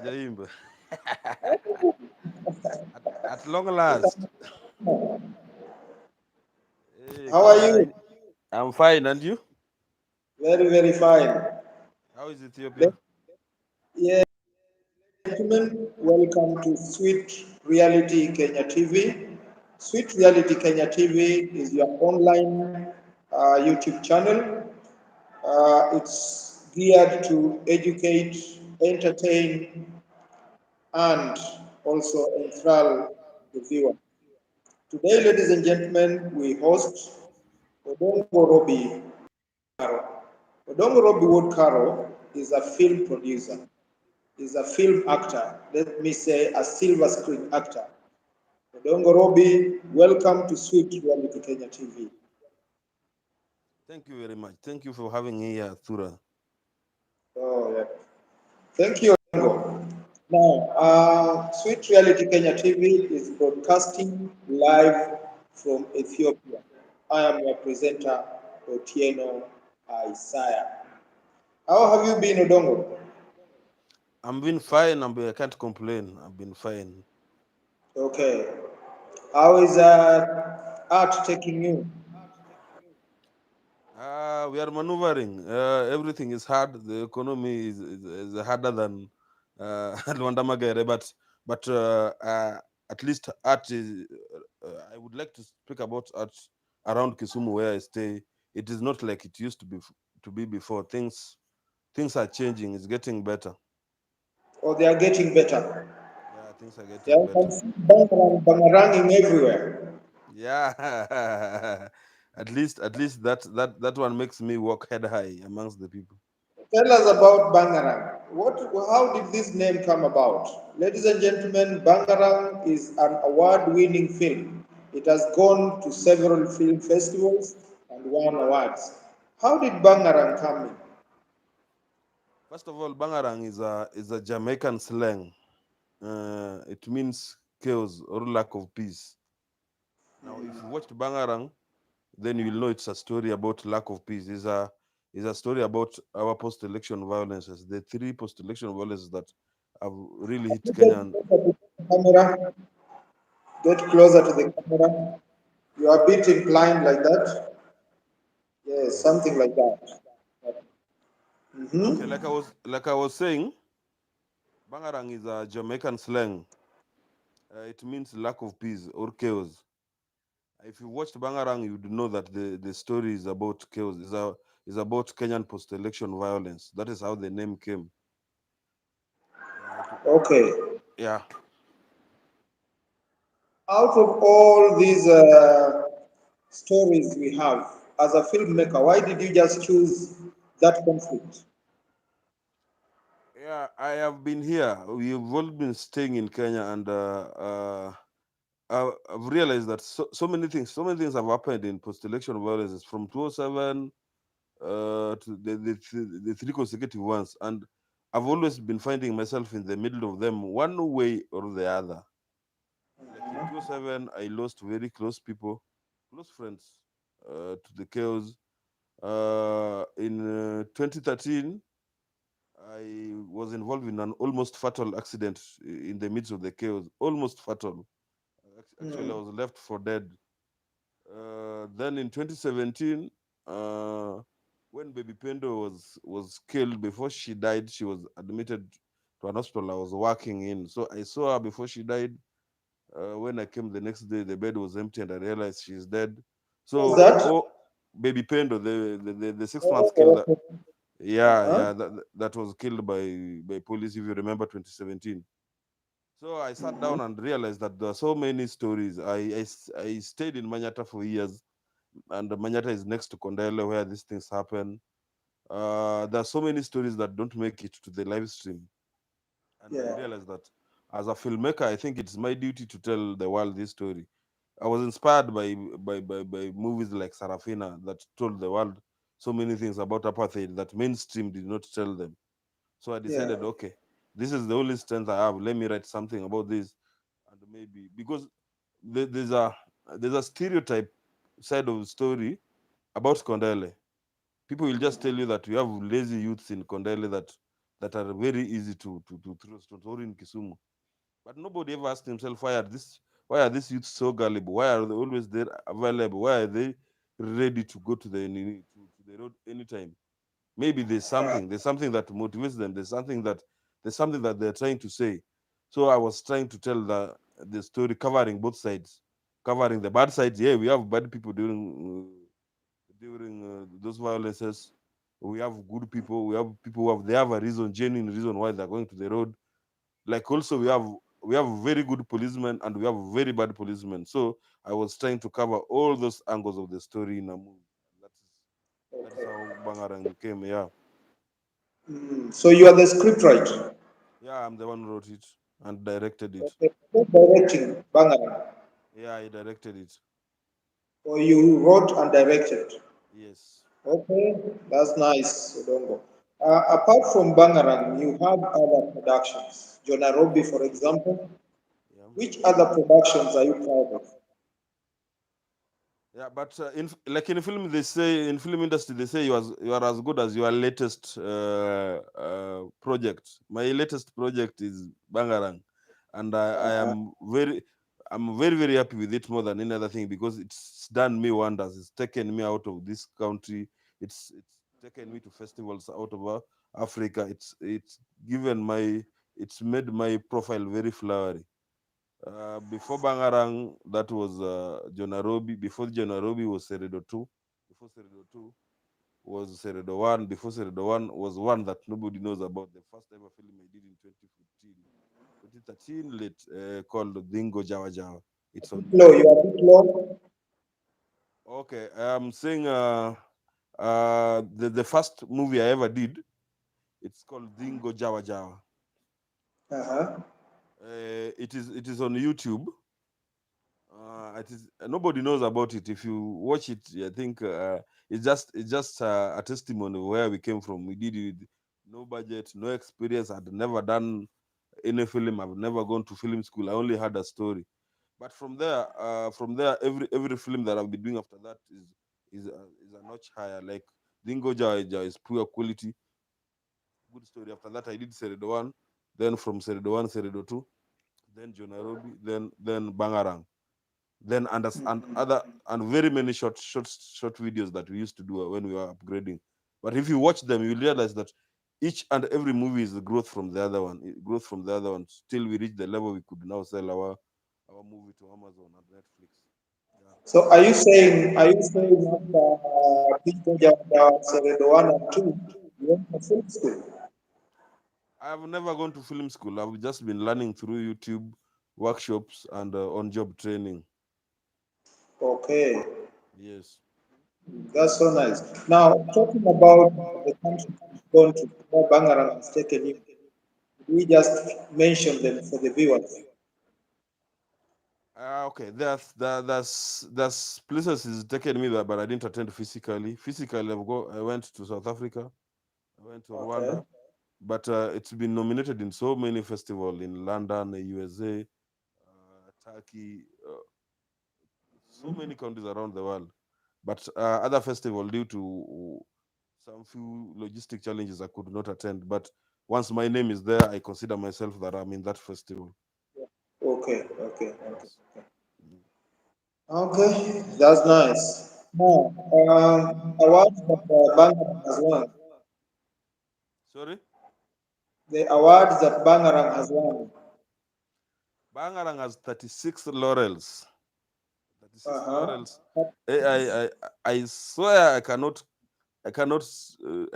Jaimba. At long last. Hey, How are you? I'm fine, and you? Very, very fine. How is Let- Ethiopia? Yes, gentlemen, welcome to Sweet Reality Kenya TV. Sweet Reality Kenya TV is your online YouTube channel. It's geared to educate, entertain, and also enthrall the viewer. Today, ladies and gentlemen, we host Odongo Robbie Caro. Odongo Robbie Wood Caro is a film producer, is a film actor, let me say a silver screen actor. Odongo Robbie, welcome to Sweet Reality Kenya TV. Thank you very much. Thank you for having me here, Thura. Oh, yeah. Thank you, Odongo. Now, Sweet Reality Kenya TV is broadcasting live from Ethiopia. I am your presenter, Otieno Isaiah. How have you been, Odongo? I'm been fine. I can't complain. I've been fine. Okay. How is art taking you? We are maneuvering. Everything is hard. The economy is harder than Luanda Magere, but at least art is. I would like to speak about art around Kisumu where I stay. It is not like it used to be before. Things are changing. It's getting better. Or they are getting better? Yeah, things are Yeah, getting I can better. see bangaranging everywhere. Yeah, at least that one makes me walk head high amongst the people. Tell us about Bangarang. How did this name come about? Ladies and gentlemen, Bangarang is an award-winning film. It has gone to several film festivals and won awards. How did Bangarang come in? First of all, bangarang is a Jamaican slang. It means chaos or lack of peace. Now, if you watched bangarang, then you will know it's a story about lack of peace. It's a story about our post-election violences, the three post-election violences that have really hit Kenya. Camera, get closer to the camera. You are a bit inclined like that. Yes, Okay. something like that. Okay, Mm-hmm. like I was saying, bangarang is a Jamaican slang. It means lack of peace or chaos. If you watched Bangarang, you would know that the story is about chaos. Is about Kenyan post-election violence. That is how the name came. Yeah, Okay. yeah. Out of all these stories we have, as a filmmaker, why did you just choose that conflict? Yeah, I have been here. We've all been staying in Kenya, and I've realized that so many things have happened in post-election violence from 2007 to the three consecutive ones, and I've always been finding myself in the middle of them, one way or the other. Like in 2007, I lost very close people, close friends to the chaos. In 2013, I was involved in an almost fatal accident in the midst of the chaos, almost fatal. Actually, I Hmm. was left for dead. Then in 2017, uh, when baby Pendo was killed, before she died, she was admitted to an hospital I was working in. So I saw her before she died. When I came the next day, the bed was empty, and I realized she's dead. What's So, that? oh, baby Pendo, the 6 months killed. Oh, Yeah, uh-huh. yeah, that was killed by police. If you remember, 2017. So I sat Mhm. down and realized that there are so many stories. I stayed in Manyata for years, and Manyata is next to Kondele where these things happen. There are so many stories that don't make it to the live stream, and I Yeah. realized that as a filmmaker, I think it's my duty to tell the world this story. I was inspired by movies like Sarafina that told the world so many things about apartheid that mainstream did not tell them. So I Yeah. decided, okay, this is the only strength I have. Let me write something about this, and maybe because there- there's a there's a stereotype side of the story about Kondele. People will just tell you that you have lazy youths in Kondele that that are very easy to throw stones, or in Kisumu. But nobody ever asked himself, why are these youths so gullible? Why are they always there available? Why are they ready to go to to the road anytime? Maybe there's something that motivates them. There's something that they're trying to say. So I was trying to tell the story, covering both sides, covering the bad sides. Yeah, we have bad people during those violences. We have good people. We have people who have they have a reason, genuine reason why they're going to the road. Like also we have very good policemen and we have very bad policemen. So I was trying to cover all those angles of the story in a movie. That is Okay. how Bangarang came. Yeah, So you are the scriptwriter. yeah, I'm the one who wrote it and directed it. Okay. Who's directing Bangarang? Yeah, I directed it. Or you wrote and directed? Yes. Okay, that's nice, Odongo. Apart from Bangarang, you have other productions. Jonah Robbie, for example. Yeah. Which other productions are you proud of? Yeah, but like in film, they say in film industry they say you are as good as your latest project. My latest project is Bangarang, and I Uh-huh. am very happy with it more than any other thing because it's done me wonders. It's taken me out of this country. It's taken me to festivals out of Africa. It's made my profile very flowery. Before Bangarang, that was Jonarobi. Before Jonarobi was Seredo 2. Before Seredo 2 was Seredo 1. Before Seredo 1 was one that nobody knows about. The first ever film I did in 2015, 2013, late, called Dingo Jawa Jawa. It's on Low, YouTube. you are a bit low. Okay, I'm saying the first movie I ever did, it's called Dingo Jawa Jawa. Uh-huh. It is on YouTube. It is nobody knows about it. If you watch it, I think it's just a testimony of where we came from. We did it with no budget, no experience. I'd never done any film. I've never gone to film school. I only had a story. But from there, every film that I've been doing after that is a notch higher. Like Dingo Jaja is pure quality, good story. After that, I did Seredo one, then from Seredo one, Seredo two, then Jonarobi, then Bangarang, then and other and very many short videos that we used to do when we were upgrading. But if you watch them, you realize that each and every movie is a growth from the other one, growth from the other one, till we reach the level we could now sell our movie to Amazon and Netflix. Yeah. So are you saying after Pinto Java Seredo 1 and 2, you went to film school? I've never gone to film school. I've just been learning through YouTube workshops and on job training. Okay, Yes. that's so nice. Now, talking about the countries you've gone to, where Bangarang has taken you, we just mention them for the viewers. Okay, there's places he's taken me there, but I didn't attend physically. Physically, I went to South Africa, I went to Okay. Rwanda, but it's been nominated in so many festivals in London, USA, Turkey, so many countries around the world. But other festival, due to some few logistic challenges, I could not attend. But once my name is there, I consider myself that I'm in that festival. Okay, okay, okay. Yes. Mm. Okay, that's nice. Now, awards that Bangarang has won. Sorry? The awards that Bangarang has won. Bangarang has 36 laurels. 36 Uh-huh. laurels. I swear I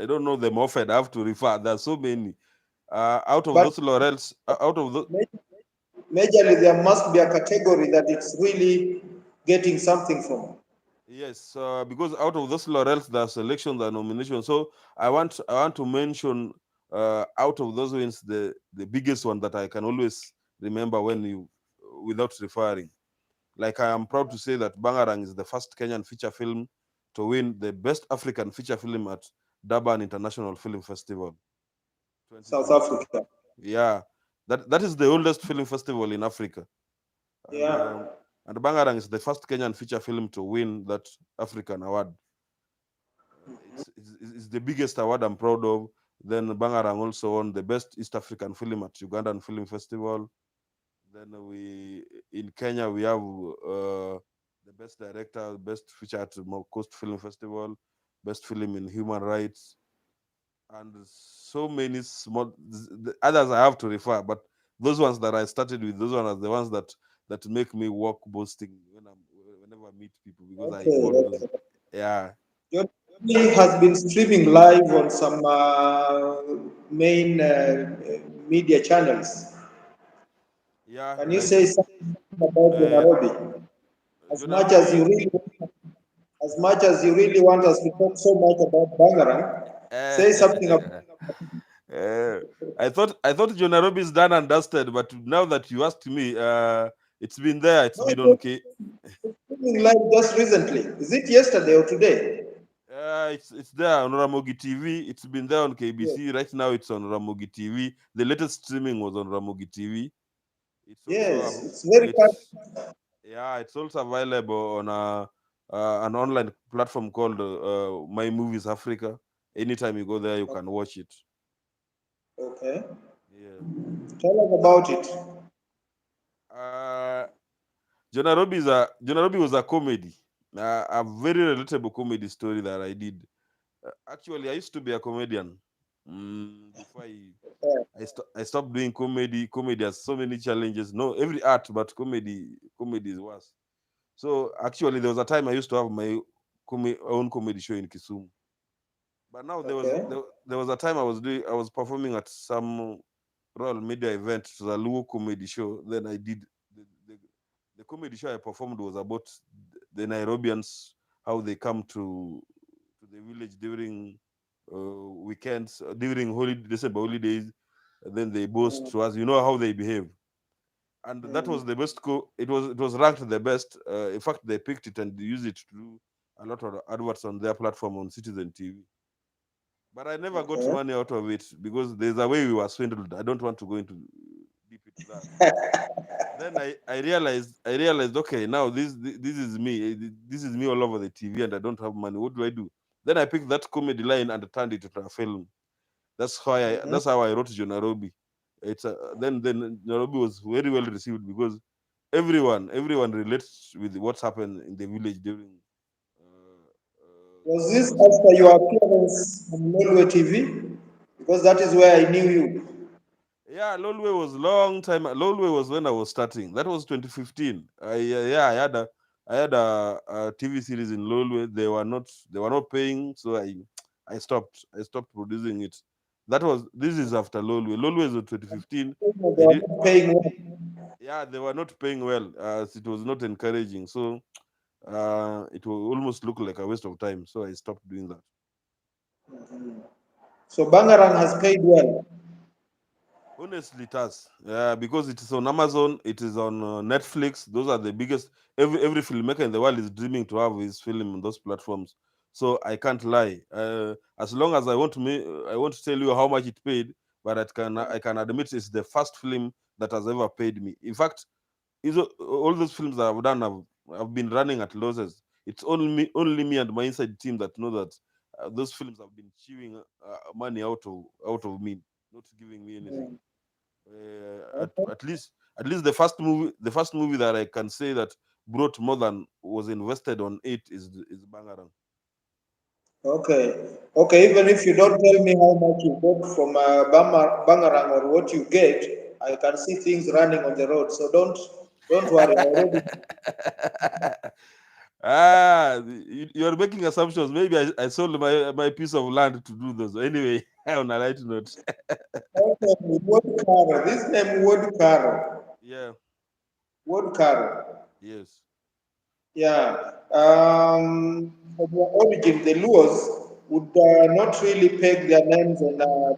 don't know them often. I have to refer. There are so many. Out of But those laurels, out of the ma- majorly, there must be a category that it's really getting something from. yes, because out of those laurels, there are selections and nominations. So I want to mention out of those wins the biggest one that I can always remember without referring. Like I am proud to say that Bangarang is the first Kenyan feature film to win the best African feature film at Durban International Film Festival South 2022. Africa. Yeah, that is the oldest film festival in Africa, and Yeah. Bangarang is the first Kenyan feature film to win that African award. It's the biggest award I'm proud of. Then Bangarang also won the best East African film at Ugandan Film Festival. Then we in Kenya we have the best director, best feature at Coast Film Festival, best film in human rights, and so many small the others I have to refer, but those ones that I started with, those ones are the ones that make me walk boasting whenever I meet people because I Okay, hold those. okay. Yeah, Your TV has been streaming live on some main media channels. yeah, Can you like say something about uh, Nairobi? As much as Jonarobi. you really, as much as you really want us to talk so much about Bangarang, Uh, say something about. uh, I thought Jonarobi is done and dusted, but now that you asked me, it's been there. It's No, been on K. it's streaming live just recently. Is it yesterday or today? It's there on Ramogi TV. It's been there on Yes. KBC. Right now, it's on Ramogi TV. The latest streaming was on Ramogi TV. It's also Yes, it's very fun. it's yeah, it's also available on an online platform called My Movies Africa. Anytime you go there, you can watch it. Okay. Yeah. Tell us about it. Uh, Jonah Robbie was a comedy, a very relatable comedy story that I did. Actually, I used to be a comedian. Before Yeah. I stopped doing comedy. Comedy has so many challenges. No, every art, but comedy is worse. So actually, there was a time I used to have my own comedy show in Kisumu. But now Okay. there was a time I was performing at some Royal Media event. It was a Luo comedy show. Then I did the, the, the comedy show I performed was about the Nairobians, how they come to the village during weekends, during holiday, December holidays. And then they boast Mm, to us. You know how they behave, and that was the mm, best. It was ranked the best. In fact, they picked it and used it to do a lot of adverts on their platform on Citizen TV. But I never got okay. money out of it because there's a way we were swindled. I don't want to go into deep into that. Then I realized okay, now this is me. This is me all over the TV and I don't have money. What do I do? Then I picked that comedy line and turned it into a film. Mhm. That's how I wrote Jonarobi. Then Jonarobi was very well received because everyone relates with what's happened in the village during Was this Christmas. after your appearance on Norway TV? Because that is where I knew you. Yeah, Lolwe was long time. Lolwe was when I was starting. That was 2015. Yeah, I had a TV series in Lolwe. They were not paying, so I stopped producing it. This is after Lolwe. Lolwe is in 2015. They I were did not paying well. Yeah, they were not paying well. As it was not encouraging. So it will almost look like a waste of time. So I stopped doing that. So Bangarang has paid well. Honestly, it has. Because it is on Amazon, it is on Netflix. Those are the biggest. Every filmmaker in the world is dreaming to have his film on those platforms. So I can't lie. As long as I want to tell you how much it paid, but I can admit it's the first film that has ever paid me. In fact, all those films that I've done have been running at losses. It's only me and my inside team that know that those films have been chewing money out of me, not giving me anything. Mm, Uh, at, okay. at least the first movie that I can say that brought more than was invested on it is Bangarang. Okay. Okay. Even if you don't tell me how much you got from Bangarang or what you get, I can see things running on the road. So don't worry. I already. You are making assumptions. Maybe I sold my piece of land to do those. Anyway, on a light note. Okay. Wuod Caro. This name Wuod Caro. Yeah. Wuod Caro. Yes. Yeah. From their origin, the Luos would not really peg their names on their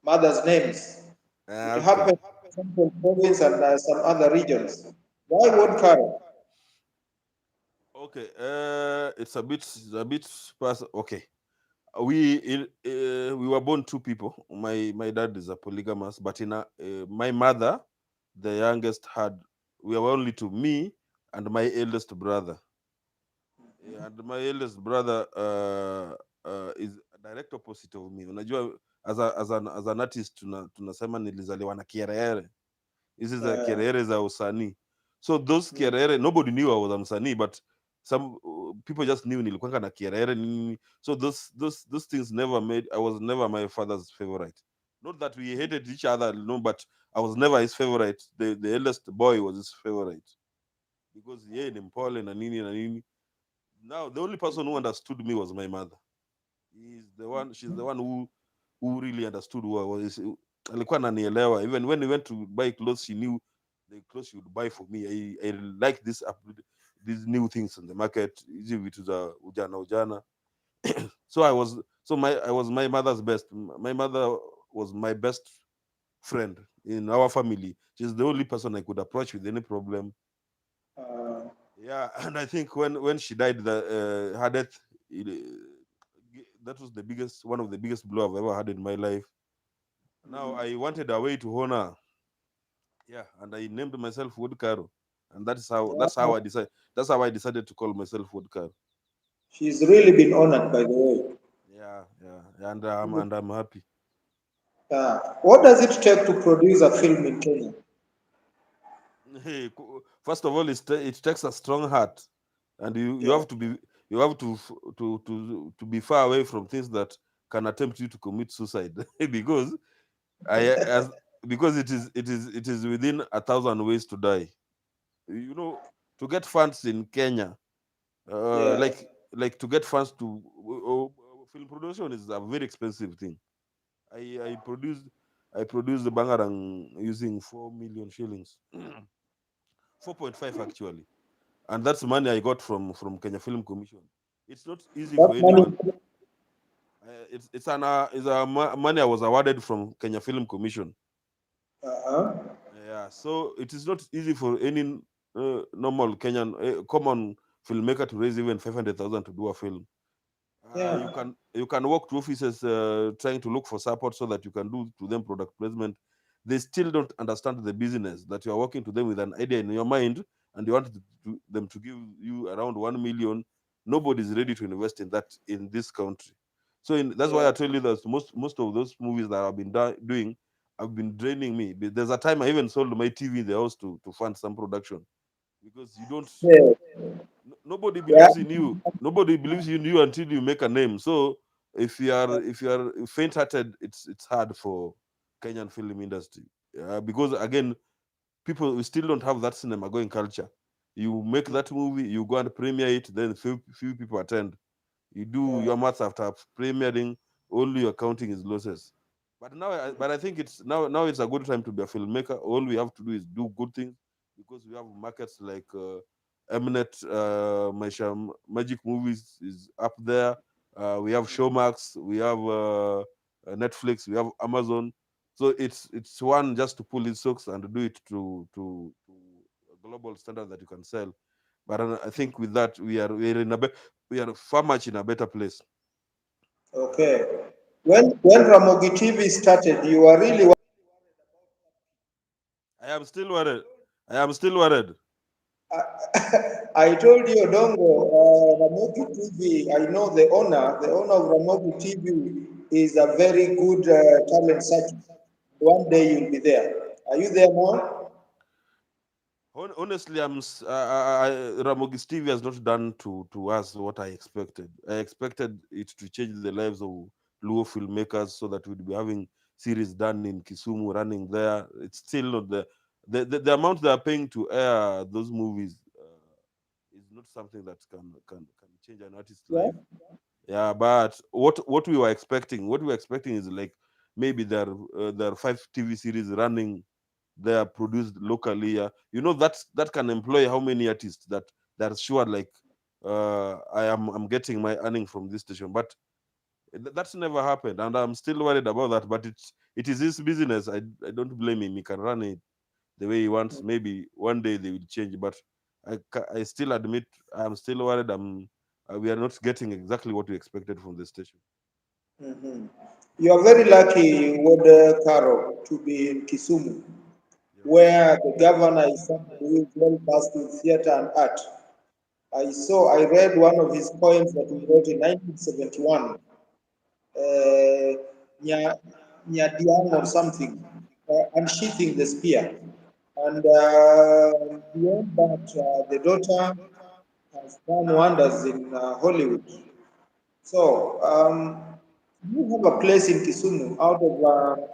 mothers' names. It Okay. happened in Central Province and some other regions. Why Wuod Caro? Okay. It's a bit okay. We were born two people. My dad is a polygamous, but my mother, the youngest, had we were only two, me and my eldest brother. Yeah, and my eldest brother is direct opposite of me. Unajua, as an artist tunasema nilizaliwa na kierere. Hizi za Uh, kierere za usanii. So those mm, kierere, nobody knew I was a msanii, but some people just knew nilikuwa na kierere nini. So those things never made, I was never my father's favorite. Not that we hated each other, no, but I was never his favorite. The eldest boy was his favorite because yeye ni mpole na nini na nini. Now the only person who understood me was my mother. She's the one who really understood who I was. Alikuwa ananielewa. Even when we went to buy clothes, she knew the clothes she would buy for me. I like these new things in the market. Hizi vitu za ujana ujana. So I was my mother's best. My mother was my best friend in our family. She's the only person I could approach with any problem. uh, Yeah, and I think when she died, her death, that was one of the biggest blow I've ever had in my life. Now I wanted a way to honor, yeah, and I named myself Wood Caro, and yeah, that's how I decided to call myself Wood Caro. she's really been honored, by the way. Yeah, yeah, and I'm happy. What does it take to produce a film in Kenya? Hey, first of all, it takes a strong heart, and you Yeah, have to be you have to be far away from things that can attempt you to commit suicide because I as because it is within 1,000 ways to die. You know, to get funds in Kenya, uh, yeah. like like to get funds to film production is a very expensive thing. I I produced I produced the Bangarang using 4 million shillings, 4.5 actually, and that's money I got from Kenya Film Commission. It's not easy That for money, anyone. It's money I was awarded from Kenya Film Commission. uh-huh. Yeah, so it is not easy for any normal Kenyan common filmmaker to raise even 500,000 to do a film. Yeah, You can walk to offices trying to look for support so that you can do to them product placement. They still don't understand the business that you are working to them with an idea in your mind, and you want them to give you around 1 million. Nobody is ready to invest in that in this country. So that's why yeah, I tell you that most of those movies that I've been doing have been draining me. There's a time I even sold my TV in the house to fund some production because you don't yeah, nobody yeah. believes in you. Nobody believes in you until you make a name. So if you are faint-hearted, it's hard for Kenyan film industry. Because again, people we still don't have that cinema going culture. You make that movie, you go and premiere it, then few people attend. You do Yeah. your maths after premiering, only your counting is losses. But I think now it's a good time to be a filmmaker. All we have to do is do good things because we have markets like Mnet, Magic Movies is up there. We have Showmax, we have Netflix, we have Amazon. So it's one just to pull its socks and do it to a global standard that you can sell. But I think with that we are far much in a better place. Okay. When Ramogi TV started, you were really. I am still worried. I am still worried. I told you, Odongo, Ramogi TV. I know the owner. The owner of Ramogi TV is a very good talent searcher. One day you'll be there. Are you there now? Honestly, Ramogi Stevie has not done to us what I expected. I expected it to change the lives of Luo filmmakers so that we'd be having series done in Kisumu, running there. It's still not the amount they are paying to air those movies is not something that can change an artist's Yeah. life. Yeah, but what we were expecting is like maybe there are 5 TV series running. They are produced locally. Yeah. That can employ how many artists that sure like I'm getting my earning from this station, but that's never happened, and I'm still worried about that. But it is his business. I don't blame him. He can run it the way he wants. Maybe one day they will change, but I still admit I'm still worried. We are not getting exactly what we expected from the station. Mhm. You are very lucky, Wuod Caro, to be in Kisumu, Yeah. where the governor is somebody who is well versed in theater and art. I read one of his poems that he wrote in 1971. uh, Nya, Nyadiang or something, unsheathing the spear. And beyond that, the daughter has done wonders in Hollywood. So, you have a place in Kisumu out of that.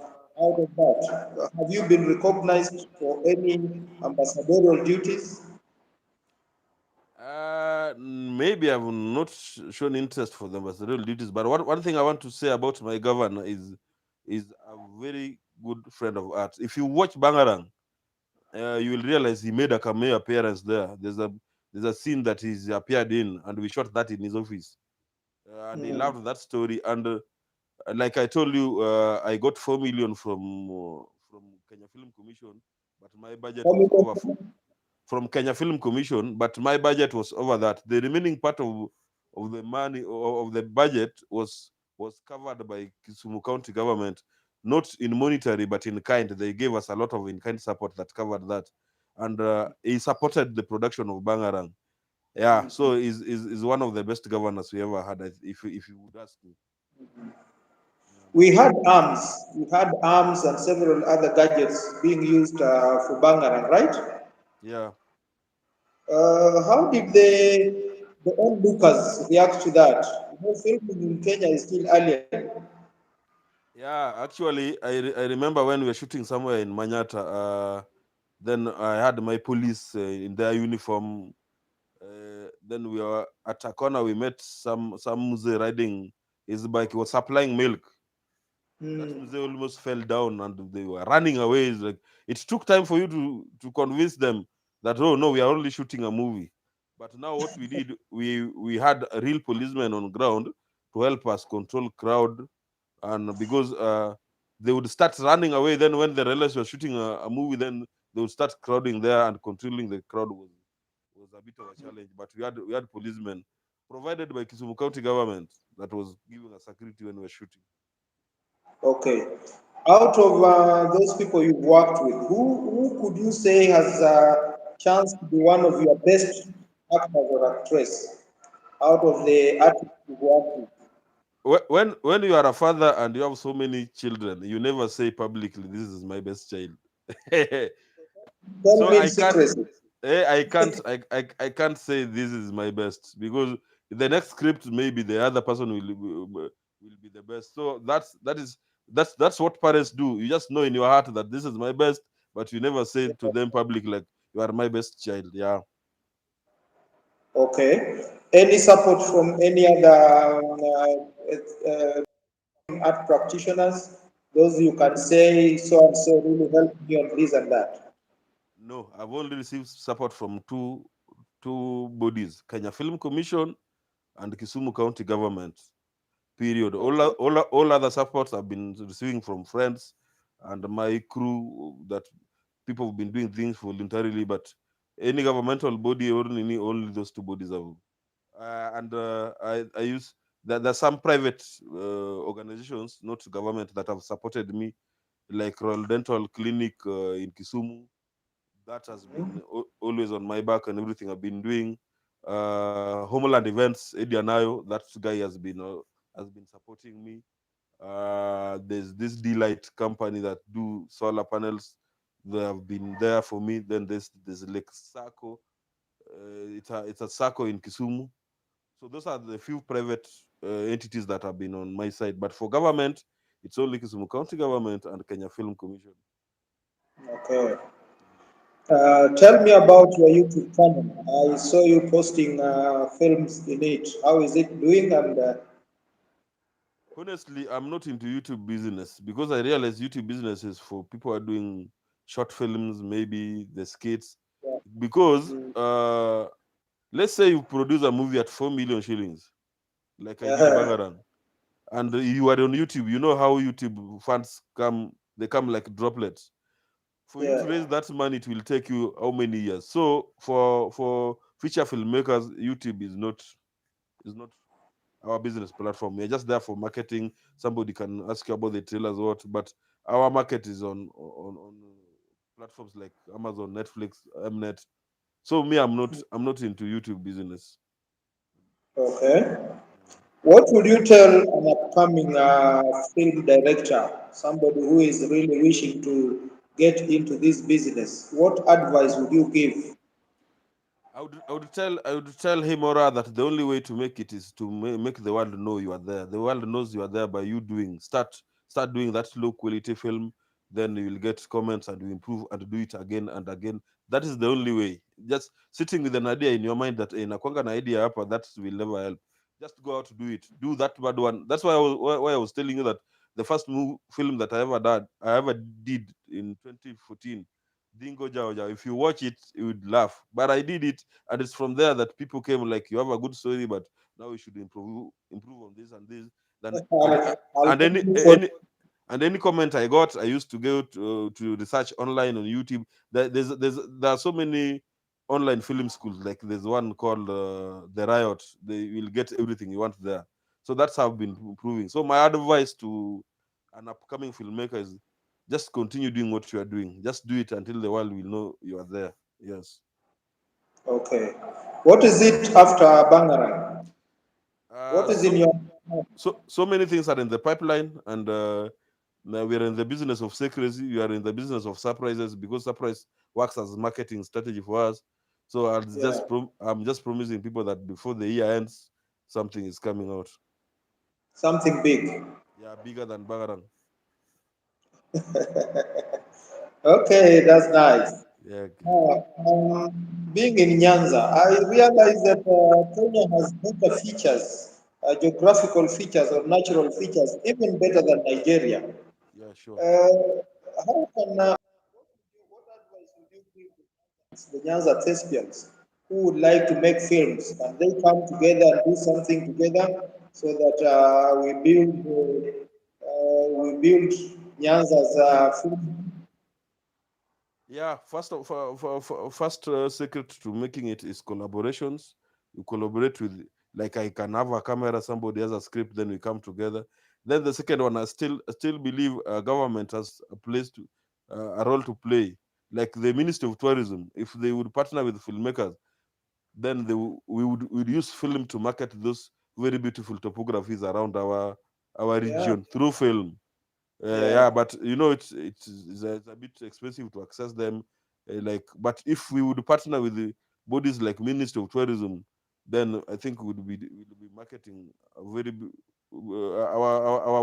Have you been recognized for any ambassadorial duties? Maybe I've not shown interest for the ambassadorial duties, but one thing I want to say about my governor is a very good friend of ours. If you watch Bangarang, you will realize he made a cameo appearance there. There's a scene that he's appeared in, and we shot that in his office, and he Mm. loved that story. And like I told you, I got 4 million from Kenya Film Commission, but my budget How was many over from Kenya Film Commission, but my budget was over that. The remaining part of the money of the budget was covered by Kisumu County government, not in monetary but in kind. They gave us a lot of in kind support that covered that, and he supported the production of Bangarang. Yeah, so is one of the best governors we ever had. If you would ask me. Yeah. We had arms and several other gadgets being used for Bangarang, right? Yeah. How did the onlookers react to that? You know, filming in Kenya is still alien. Yeah, actually, I remember when we were shooting somewhere in Manyata. Then I had my police in their uniform. Then we were at a corner. We met some mzee riding his bike. He was supplying milk. That Hmm. mzee almost fell down, and they were running away. It's like it took time for you to convince them that, oh no, we are only shooting a movie. But now what we did, we had a real policemen on ground to help us control crowd, and because they would start running away. Then when they realized we were shooting a movie, then they would start crowding there, and controlling the crowd was a bit of a challenge. But we had policemen provided by Kisumu County government that was giving us security when we were shooting. Okay. Out of those people you've worked with, who could you say has a chance to be one of your best actors or actress out of the artists you've worked with? When you are a father and you have so many children, you never say publicly, "This is my best child." Tell So me in I can't secrecy. I can't say this is my best, because the next script maybe the other person will be the best. So that's what parents do. You just know in your heart that this is my best, but you never say it to them public like you are my best child. Yeah. Okay. Any support from any other art practitioners? Those you can say so and so really helped me on this and that. No, I've only received support from two bodies: Kenya Film Commission and Kisumu County government. Period. Okay. All other supports I've been receiving from friends and my crew, that people have been doing things voluntarily, but any governmental body or only those two bodies have. And I use there's some private organizations, not government, that have supported me, like Royal Dental Clinic in Kisumu. That has been always on my back and everything I've been doing. Homeland Events, Eddie Anayo, that guy has been supporting me. There's this Delight company that do solar panels. They have been there for me. Then there's Lake Sako. It's a Sako in Kisumu. So those are the few private entities that have been on my side. But for government, it's only Kisumu County government and Kenya Film Commission. Okay. Tell me about your YouTube channel. I saw you posting films in it. How is it doing? And Honestly, I'm not into YouTube business, because I realize YouTube business is for people who are doing short films, maybe the skits. yeah. Because Mm. let's say you produce a movie at 4 million shillings, like I did Bangaran, and you are on YouTube. You know how YouTube funds come; they come like droplets. For you to Yeah. raise that money, it will take you how many years? So for feature filmmakers, YouTube is not our business platform. We're just there for marketing. Somebody can ask you about the trailers, what, but our market is on platforms like Amazon, Netflix, Mnet. So me, I'm not into YouTube business. Okay. Yeah. What would you tell an upcoming film director, somebody who is really wishing to get into this business? What advice would you give? I would tell him or her that the only way to make it is to make the world know you are there. The world knows you are there by you doing. Start doing that low quality film, then you will get comments and you improve and do it again and again. That is the only way. Just sitting with an idea in your mind that in nakwanga na idea hapa, that will never help. Just go out to do it. Do that bad one. That's why I was telling you that the first film that I ever did in 2014, Dingo Jaoja. If you watch it, you would laugh. But I did it, and it's from there that people came like, "You have a good story, but now we should improve on this and this." Then I'll and thank you for any comment I got, I used to go to research online on YouTube. There are so many online film schools. Like there's one called the Riot. They will get everything you want there. So that's how I've been improving. So my advice to an upcoming filmmaker is just continue doing what you are doing. Just do it until the world will know you are there. Yes. okay. What is it after Bangarang? What is in So your so many things are in the pipeline, and now we are in the business of secrecy. We are in the business of surprises because surprise works as marketing strategy for us. So yeah, I'm just promising people that before the year ends, something is coming out. something big? Yeah, bigger than Bangarang. Okay, that's nice. Yeah. Okay. Being in Nyanza, I realized that Kenya has better features, geographical features or natural features, even better than Nigeria. Yeah, sure. How can what advice would you give the Nyanza thespians who would like to make films? Can they come together and do something together so that we build Nyanza's film? Yeah, first secret to making it is collaborations. You collaborate with, like, I can have a camera, somebody has a script, then we come together. Then the second one, I still believe government has a role to play, like the Ministry of Tourism. If they would partner with filmmakers, then we would use film to market those very beautiful topographies around our Yeah, region through film. Yeah, yeah. but it's a bit expensive to access them. Like, but if we would partner with the bodies like Ministry of Tourism, then I think we would be marketing our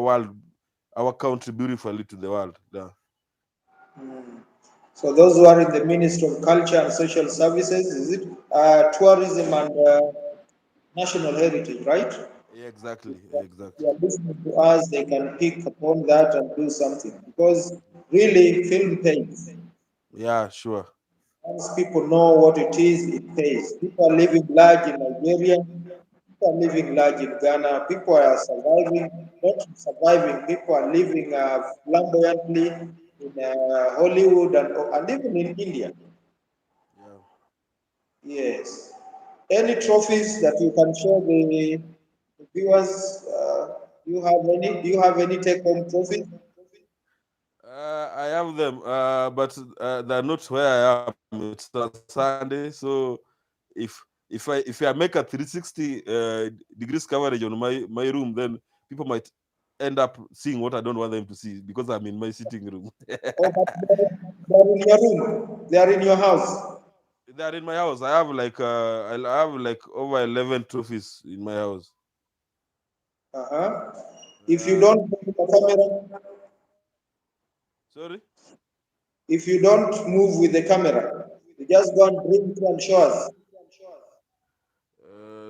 world, our country beautifully to the world. Yeah, Mm. So those who are in the Ministry of Culture and Social Services, is it tourism and national heritage, right? yeah, exactly, If they exactly. are listening to us, they can pick upon that and do something because really film pays. Yeah, sure. Once people know what it is, it pays. People are living large in Nigeria, people are living large in Ghana, people are surviving, not surviving, people are living flamboyantly in Hollywood and even in India. Yeah. Yes. Any trophies that you can show the viewers? Do you have any take-home trophies? I have them, but they're not where I am. It's on Sunday, so if I make a 360 degrees coverage on my room, then people might end up seeing what I don't want them to see because I'm in my sitting room. Oh, but they are in your room. They are in your house. They are in my house. I have like over 11 trophies in my house. Uh-huh. If you Yeah. don't move the camera, Sorry. if you don't move with the camera, you just go and bring it and show us.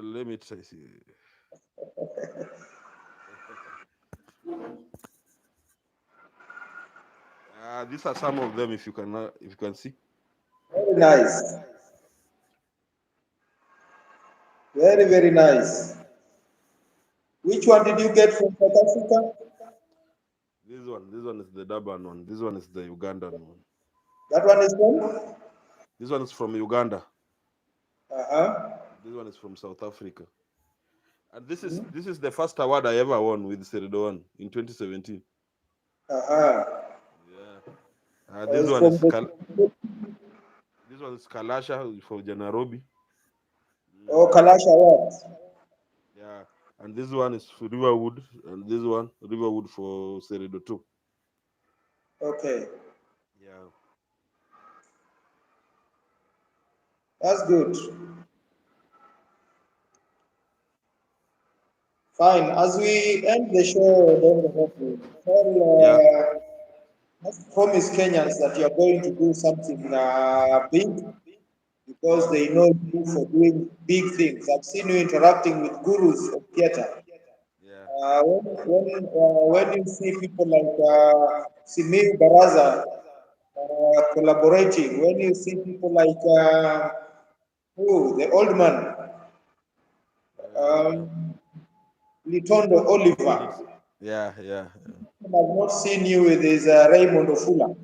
Let me try. See. These are some of them. If you can see. Very nice. Very, very nice. Which one did you get from South Africa? This one is the Durban one. This one is the Ugandan one. That one is from? This one is from Uganda. Uh-huh. This one is from South Africa. And this is the first award I ever won with Seridoan in 2017. Uh-huh. Yeah. It's from the This one is Kalasha for Nairobi. Oh, Mm, Kalasha Awards. yeah. and this one is for Riverwood, and this one Riverwood for Seredo too. Okay, Yeah. that's good. Fine. As we end the show, don't Yeah. let's promise Kenyans that you're going to do something big because Yeah. they know you for doing big things. I've seen you interacting with gurus of theater. Yeah. When you see people like Simiu Baraza collaborating, when you see people like the old man, Uh, Litondo Oliver, lit- yeah. Yeah. Yeah. I have not seen you with his Raymond Ofula.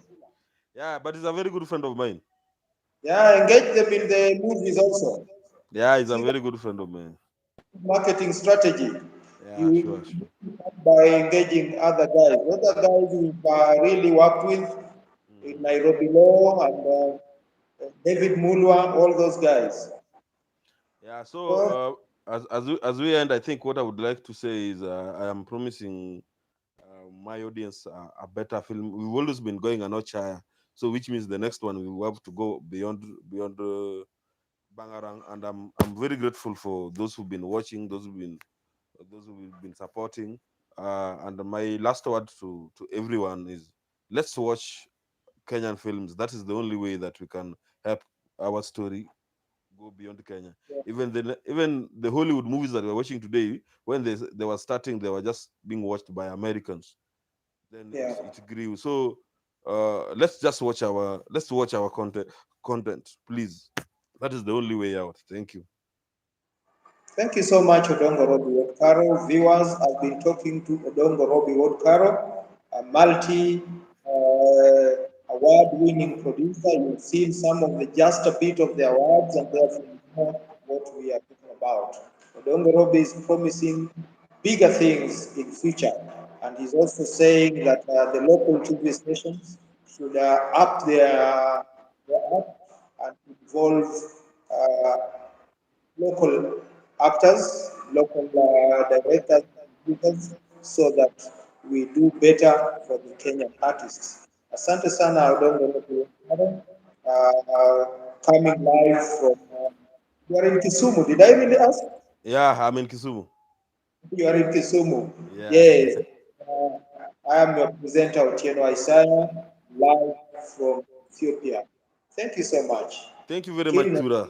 Yeah. But he's a very good friend of mine. Yeah, engage them in the movies also. Yeah, he's a See that very good friend of mine. marketing strategy. Yeah. You Sure. Sure. by engaging other guys. Other guys we've really worked with in Mm. Nairobi Law and David Mulwa, all those guys. Yeah. So So, as we end, I think what I would like to say is I am promising my audience a better film. We've always been going a notch higher, so which means the next one we will have to go beyond Bangarang, and I'm very grateful for those who've been watching, those who've been supporting. And my last word to everyone is let's watch Kenyan films. That is the only way that we can help our story go beyond Kenya. Even the Hollywood movies that we're watching today, when they were starting, they were just being watched by Americans. Then yeah. it grew. So let's watch our content, please. That is the only way out. Thank you. Thank you so much, Odongo Robbie Caro. Viewers, I've been talking to Odongo Robbie Caro, a multi award winning producer. You've seen some of the just a bit of the awards, and therefore you know what we are talking about. Odongo Robbie is promising bigger things in future, and he's also saying that the local TV stations should up their up and involve uh, local actors, local directors, producers, so that we do better for the Kenyan artists. Asante sana Odongo Robo, coming live from, you are in Kisumu. Did I really ask? Yeah, I'm in Kisumu. You are in Kisumu. Yeah. Yes. Uh, I am your presenter, Otieno Isaiah, live from Ethiopia. Thank you so much. Thank you very much, Till Tura.